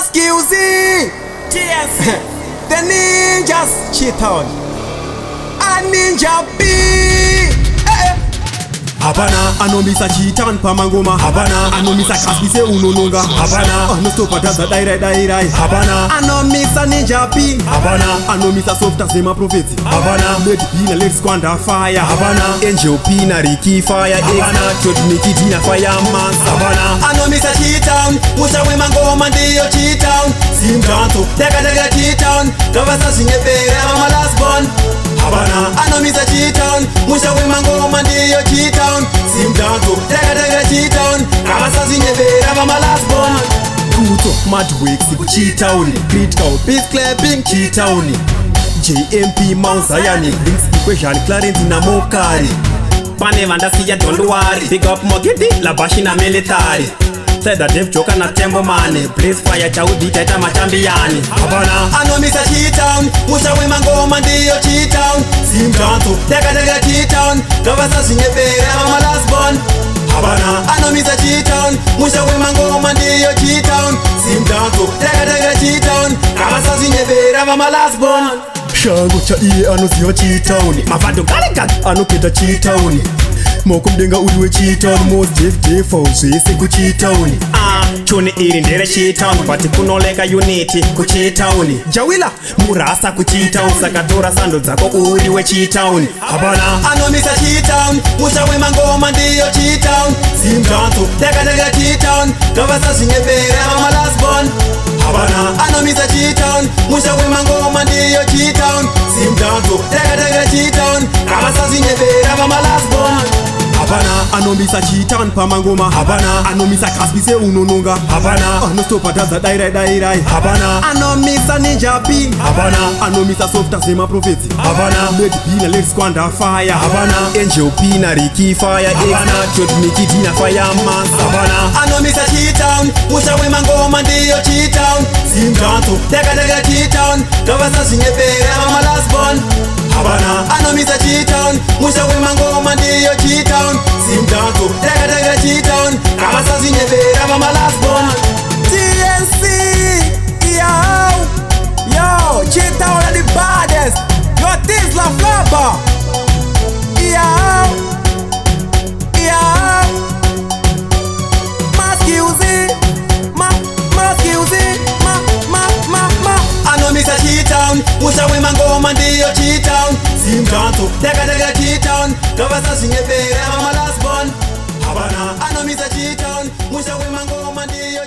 Excuse TS. the ninjas cheat on a ninja B. Habana, anomisa chitan pa mangoma. Habana, anomisa kaspise unononga. Habana, anostopa daza dairai. Habana, Anomisa ninja B. Habana, anomisa softa sema profeti. Habana, let pina let squander fire. Habana, angel pina Ricky fire. Habana, chot Nikki Dina fireman. Habana, Anomisa cheat on Musa we mangoma ndiyo cheat on Simtanto Teka cheat on Kavasa sinyepere mama last born. Habana, Anomisa cheat on Musa we mangoma ndiyo cheat on Simtanto Teka cheat on Kavasa sinyepere mama last born. Kuto mad wakes ku cheatown. Beat cow bass clapping cheatown. JMP Mount Zion links equation Clarence na Mokari. Pane vandasiya don't worry. Big up Mogidi, Labashi na military. Said that Dave Joker na tembo money. Blaze fire chaudi taita machambiani. Habana, Anomisa cheat on Musa we mangoma ndiyo cheat on Simtanto Teka cheat on Kavasa sinyepere mama last born. Habana, Anomisa cheat on Musa we mangoma ndiyo cheat on Simtanto Teka cheat on Kavasa sinyepere mama last born. shango cha iye anosiwa cheatown. Mavado galigat. Anoketa cheatown. Moko mdenga uriwe cheatown. Most Jeff Fawzese ku cheatown. Chuni iri ndere cheatown. But kunoleka unity ku cheatown. Jawila murasa ku cheatown. Sakatora sando zako uriwe cheatown. Habana, Anomisa cheat on Musa we mangoma ndiyo cheat on Simtanto Teka cheat on Kavasa sinyepere mama last born. Habana, Anomisa cheat on Musa we mangoma ndiyo cheat on Simtanto Teka cheat on Kavasa sinyepere mama last born. Habana, anomisa chitan pa mangoma. Habana, anomisa kaspise unononga. Habana, anostopa daza dairai. Habana, Anomisa ninja B. Habana, anomisa softa sema profeti. Habana, let pina let squander fire. Habana, angel pina Ricky fire. Habana, chot Nikki Dina fireman. Habana, Anomisa cheat on Musa we mangoma ndiyo cheat on Simtanto Teka cheat on Kavasa sinyepere mama last born. Habana, Anomisa cheat on Musa we mangoma ndiyo cheat on Simtanto Teka cheat on Kavasa sinyepere mama last born. TNC Yo cheat on are the baddest. Yo this la flabba. Yo Anomisa cheat on Musa we mangoma ndiyo cheat on Simtanto Teka cheat on Kavasa sinyepere mama last born. Habana, Anomisa cheat on Musa we mangoma ndiyo